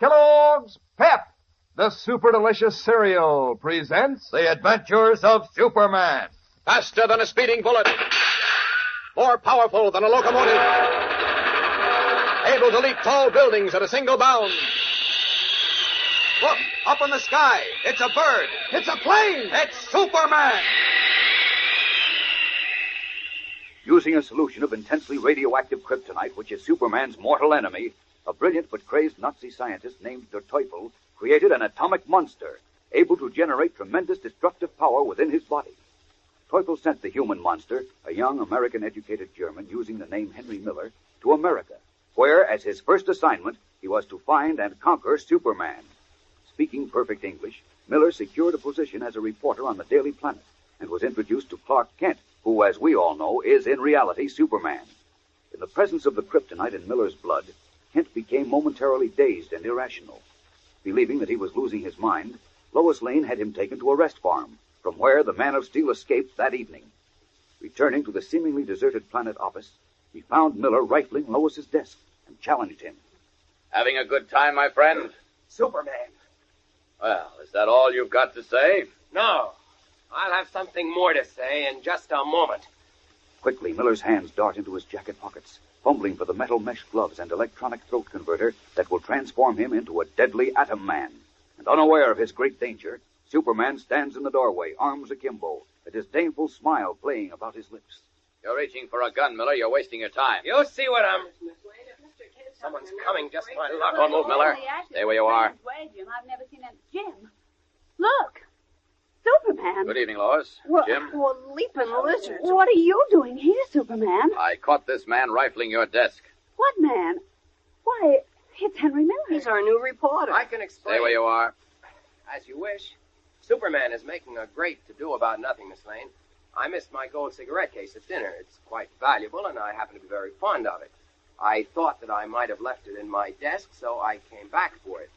Kellogg's Pep, the super delicious cereal, presents The Adventures of Superman. Faster than a speeding bullet. More powerful than a locomotive. Able to leap tall buildings at a single bound. Look, up in the sky. It's a bird. It's a Plane! It's Superman! Using a solution of intensely radioactive kryptonite, which is Superman's mortal enemy, a brilliant but crazed Nazi scientist named Der Teufel created an atomic monster able to generate tremendous destructive power within his body. Teufel sent the human monster, a young American-educated German using the name Henry Miller, to America, where, as his first assignment, he was to find and conquer Superman. Speaking perfect English, Miller secured a position as a reporter on the Daily Planet and was introduced to Clark Kent, who, as we all know, is in reality Superman. In the presence of the kryptonite in Miller's blood, Kent became momentarily dazed and irrational. Believing that he was losing his mind, Lois Lane had him taken to a rest farm, from where the Man of Steel escaped that evening. Returning to the seemingly deserted Planet office, he found Miller rifling Lois's desk and challenged him. Having a good time, my friend? Superman. Well, is that all you've got to say? No. I'll have something more to say in just a moment. Quickly, Miller's hands dart into his jacket pockets, fumbling for the metal mesh gloves and electronic throat converter that will transform him into a deadly atom man. And unaware of his great danger, Superman stands in the doorway, arms akimbo, a disdainful smile playing about his lips. You're reaching for a gun, Miller. You're wasting your time. You see what I'm... Someone's coming, just my luck. Don't move, Miller. Stay where you are. I've never seen it. Jim, look. Superman. Good evening, Lois. Well, Jim? Well, leaping lizards. What are you doing here, Superman? I caught this man rifling your desk. What man? Why, it's Henry Miller. He's our new reporter. I can explain. Stay where you are. As you wish. Superman is making a great to-do about nothing, Miss Lane. I missed my gold cigarette case at dinner. It's quite valuable, and I happen to be very fond of it. I thought that I might have left it in my desk, so I came back for it.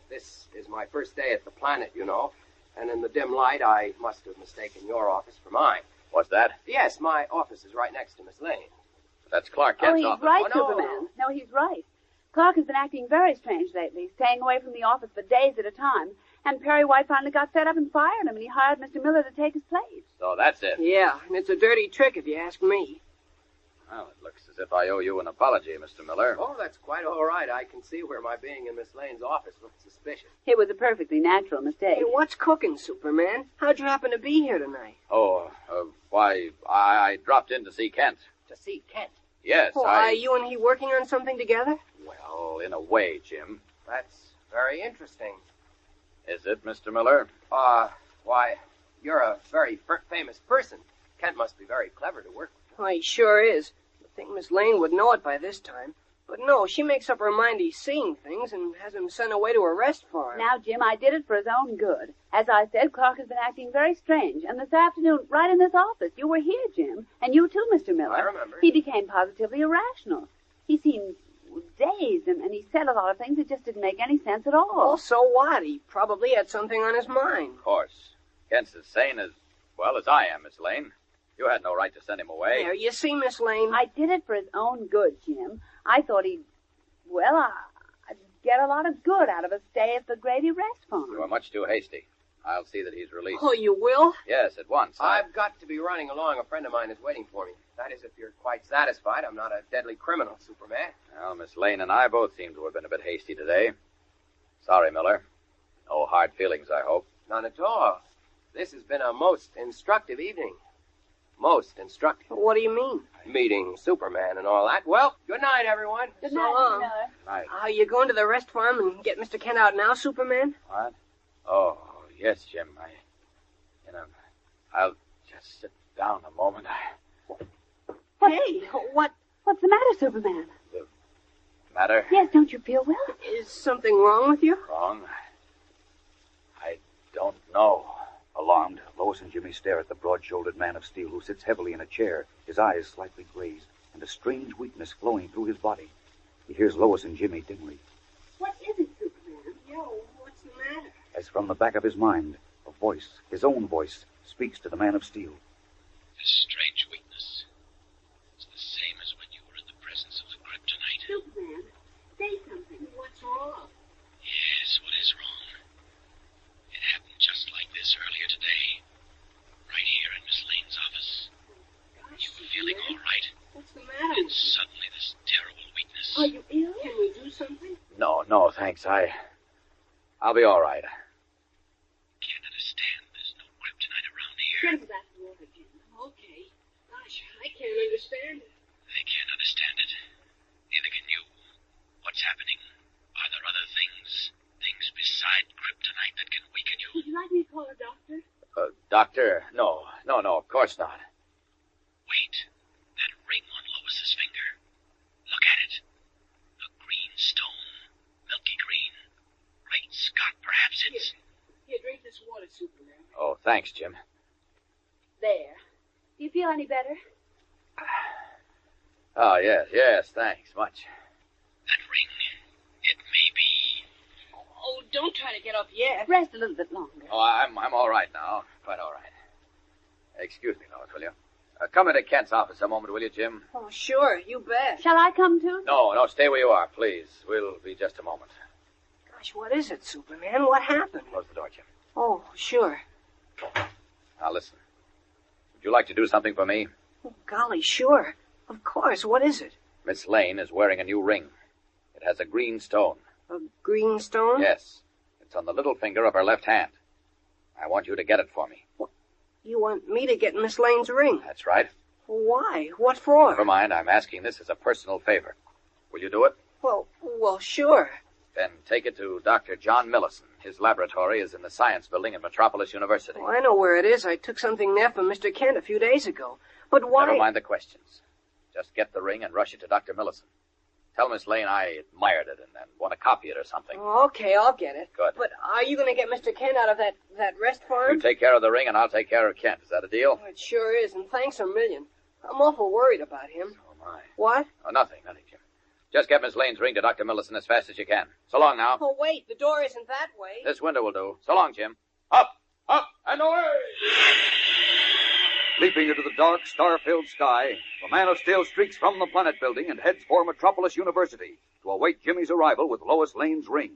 This is my first day at the Planet, you know, and in the dim light, I must have mistaken your office for mine. What's that? Yes, my office is right next to Miss Lane. That's Clark Kent's he's office. right, Oh, no. Superman. No, he's right. Clark has been acting very strange lately, staying away from the office for days at a time. And Perry White finally got fed up and fired him, and he hired Mr. Miller to take his place. So that's it. Yeah, and it's a dirty trick if you ask me. Well, it looks as if I owe you an apology, Mr. Miller. Oh, that's quite all right. I can see where my being in Miss Lane's office looked suspicious. It was a perfectly natural mistake. Hey, what's cooking, Superman? How'd you happen to be here tonight? Oh, why, I dropped in to see Kent. To see Kent. Yes, Oh, are you and he working on something together? Well, in a way, Jim. That's very interesting. Is it, Mr. Miller? Why, you're a very famous person. Kent must be very clever to work with. Oh, he sure is. I think Miss Lane would know it by this time. But no, she makes up her mind he's seeing things and has him sent away to a rest farm. Now, Jim, I did it for his own good. As I said, Clark has been acting very strange. And this afternoon, right in this office, you were here, Jim. And you too, Mr. Miller. I remember. He became positively irrational. He seemed dazed, and he said a lot of things that just didn't make any sense at all. Well, so what? He probably had something on his mind. Of course. Kent's as sane as I am, Miss Lane. You had no right to send him away. There, you see, Miss Lane? I did it for his own good, Jim. I thought I'd get a lot of good out of a stay at the Grady Rest Farm. You are much too hasty. I'll see that he's released. Oh, you will? Yes, at once. I've got to be running along. A friend of mine is waiting for me. That is, if you're quite satisfied. I'm not a deadly criminal, Superman. Well, Miss Lane and I both seem to have been a bit hasty today. Sorry, Miller. No hard feelings, I hope. None at all. This has been a most instructive evening. Most instructive. What do you mean? Meeting Superman and all that. Well, good night, everyone. Good So night, long. Mr. Miller. Right. Are you going to the rest farm and get Mr. Kent out now, Superman? What? Oh, yes, Jim. I'll just sit down a moment. Hey, What's the matter, Superman? Matter? Yes, don't you feel well? Is something wrong with you? Wrong? I don't know. Alarmed, Lois and Jimmy stare at the broad-shouldered Man of Steel who sits heavily in a chair, his eyes slightly glazed, and a strange weakness flowing through his body. He hears Lois and Jimmy dimly. What is it, Superman? Yo, what's the matter? As from the back of his mind, a voice, his own voice, speaks to the Man of Steel. This strange weakness. It's the same as when you were in the presence of the kryptonite. Superman, say something. What's wrong? no, thanks. I'll be all right. Can't understand. There's no kryptonite around here. Drink a glass of water, Jim. Okay. Gosh, I can't understand it. I can't understand it. Neither can you. What's happening? Are there other things? Things beside kryptonite that can weaken you? Would you like me to call a doctor? Doctor? No, of course not. Wait. That ring on Lois's finger. Look at it. A green stone. Milky green. Great Scott, perhaps it's... Here, drink this water, Superman. Oh, thanks, Jim. There. Do you feel any better? Oh, yes, thanks, much. That ring. It may be... Oh, don't try to get up yet. Rest a little bit longer. Oh, I'm all right now. Quite all right. Excuse me, Lois, will you? Come into Kent's office a moment, will you, Jim? Oh, sure, you bet. Shall I come too? No, stay where you are, please. We'll be just a moment. Gosh, what is it, Superman? What happened? Close the door, Jim. Oh, sure. Now, listen. Would you like to do something for me? Oh, golly, sure. Of course. What is it? Miss Lane is wearing a new ring. It has a green stone. A green stone? Yes. It's on the little finger of her left hand. I want you to get it for me. You want me to get Miss Lane's ring? That's right. Why? What for? Never mind. I'm asking this as a personal favor. Will you do it? Well, sure. Then take it to Dr. John Millison. His laboratory is in the science building at Metropolis University. Oh, I know where it is. I took something there from Mr. Kent a few days ago. But why... Never mind the questions. Just get the ring and rush it to Dr. Millison. Tell Miss Lane I admired it and want to copy it or something. Oh, okay, I'll get it. Good. But are you going to get Mr. Kent out of that rest farm? You take care of the ring and I'll take care of Kent. Is that a deal? Oh, it sure is, and thanks a million. I'm awful worried about him. So am I. What? Oh, nothing, Jim. Just get Miss Lane's ring to Dr. Millison as fast as you can. So long now. Oh, wait, the door isn't that way. This window will do. So long, Jim. Up, and away! Leaping into the dark, star-filled sky, the Man of Steel streaks from the planet building and heads for Metropolis University to await Jimmy's arrival with Lois Lane's ring.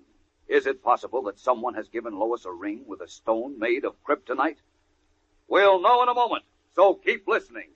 Is it possible that someone has given Lois a ring with a stone made of kryptonite? We'll know in a moment, so keep listening.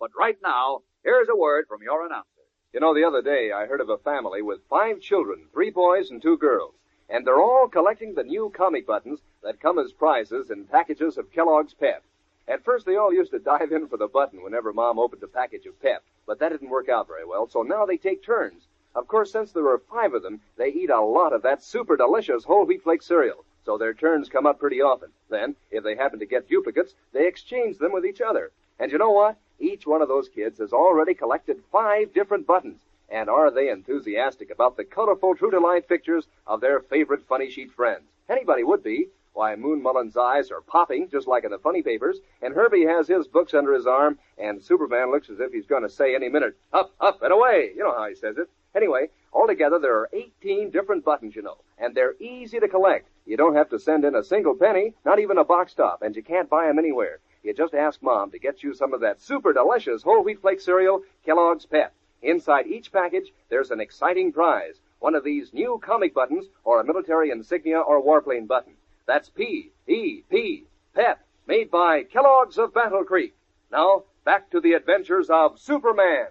But right now, here's a word from your announcer. You know, the other day I heard of a family with 5 children, 3 boys and 2 girls. And they're all collecting the new comic buttons that come as prizes in packages of Kellogg's Pep. At first, they all used to dive in for the button whenever Mom opened a package of Pep, but that didn't work out very well, so now they take turns. Of course, since there are 5 of them, they eat a lot of that super delicious whole wheat flake cereal, so their turns come up pretty often. Then, if they happen to get duplicates, they exchange them with each other. And you know what? Each one of those kids has already collected 5 different buttons. And are they enthusiastic about the colorful, true-to-life pictures of their favorite funny sheet friends? Anybody would be. Why, Moon Mullen's eyes are popping, just like in the funny papers, and Herbie has his books under his arm, and Superman looks as if he's going to say any minute, up, and away. You know how he says it. Anyway, altogether there are 18 different buttons, you know, and they're easy to collect. You don't have to send in a single penny, not even a box top, and you can't buy them anywhere. You just ask Mom to get you some of that super delicious whole wheat flake cereal, Kellogg's Pep. Inside each package, there's an exciting prize, one of these new comic buttons or a military insignia or warplane button. That's P-E-P, Pep, made by Kellogg's of Battle Creek. Now, back to the adventures of Superman.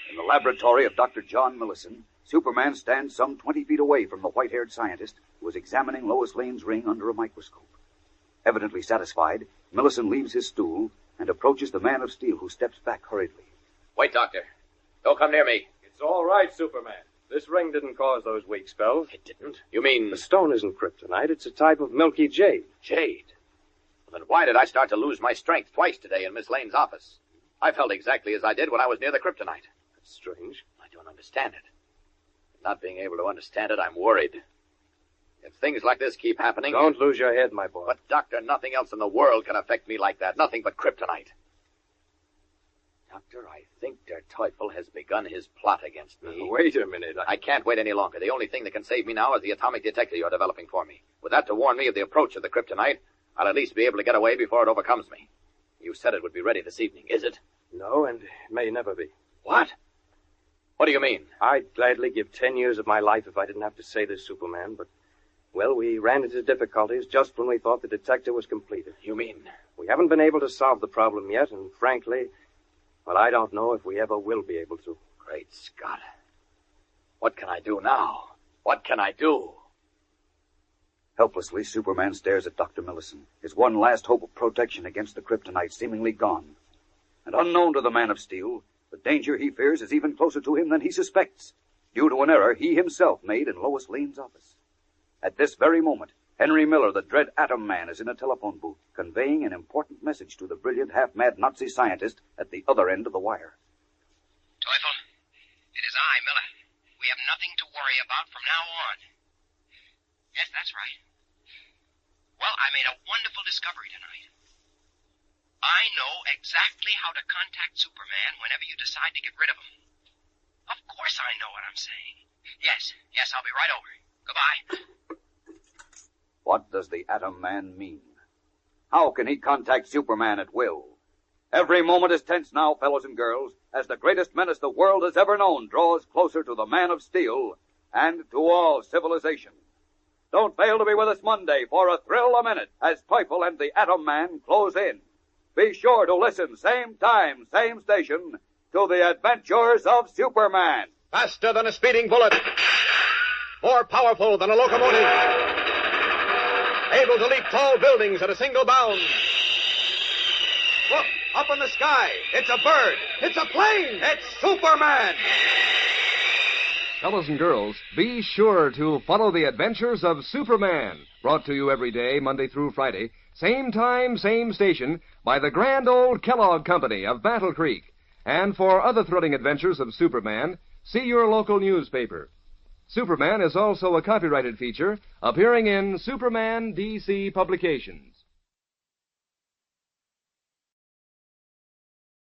In the laboratory of Dr. John Millison, Superman stands some 20 feet away from the white-haired scientist who is examining Lois Lane's ring under a microscope. Evidently satisfied, Millison leaves his stool and approaches the Man of Steel, who steps back hurriedly. Wait, Doctor. Don't come near me. It's all right, Superman. This ring didn't cause those weak spells. It didn't? You mean... The stone isn't kryptonite. It's a type of milky jade. Jade? Well, then why did I start to lose my strength twice today in Miss Lane's office? I felt exactly as I did when I was near the kryptonite. That's strange. I don't understand it. Not being able to understand it, I'm worried. If things like this keep happening... Don't lose your head, my boy. But, Doctor, nothing else in the world can affect me like that. Nothing but kryptonite. Doctor, I think Der Teufel has begun his plot against me. Wait a minute. I can't wait any longer. The only thing that can save me now is the atomic detector you're developing for me. With that to warn me of the approach of the kryptonite, I'll at least be able to get away before it overcomes me. You said it would be ready this evening, is it? No, and it may never be. What? What do you mean? I'd gladly give 10 years of my life if I didn't have to say this, Superman, but, well, we ran into difficulties just when we thought the detector was completed. You mean? We haven't been able to solve the problem yet, and frankly, well, I don't know if we ever will be able to. Great Scott. What can I do now? What can I do? Helplessly, Superman stares at Dr. Millison, his one last hope of protection against the kryptonite seemingly gone. And unknown to the Man of Steel, the danger he fears is even closer to him than he suspects, due to an error he himself made in Lois Lane's office. At this very moment, Henry Miller, the dread Atom Man, is in a telephone booth, conveying an important message to the brilliant, half-mad Nazi scientist at the other end of the wire. Teufel, it is I, Miller. We have nothing to worry about from now on. Yes, that's right. Well, I made a wonderful discovery tonight. I know exactly how to contact Superman whenever you decide to get rid of him. Of course I know what I'm saying. Yes, I'll be right over. Goodbye. What does the Atom Man mean? How can he contact Superman at will? Every moment is tense now, fellows and girls, as the greatest menace the world has ever known draws closer to the Man of Steel and to all civilization. Don't fail to be with us Monday for a thrill a minute as Teufel and the Atom Man close in. Be sure to listen, same time, same station, to the adventures of Superman. Faster than a speeding bullet. More powerful than a locomotive. Able to leap tall buildings at a single bound. Look, up in the sky. It's a bird. It's a plane. It's Superman. Fellows and girls, be sure to follow the adventures of Superman, brought to you every day, Monday through Friday, same time, same station, by the grand old Kellogg Company of Battle Creek. And for other thrilling adventures of Superman, see your local newspaper. Superman is also a copyrighted feature appearing in Superman DC Publications.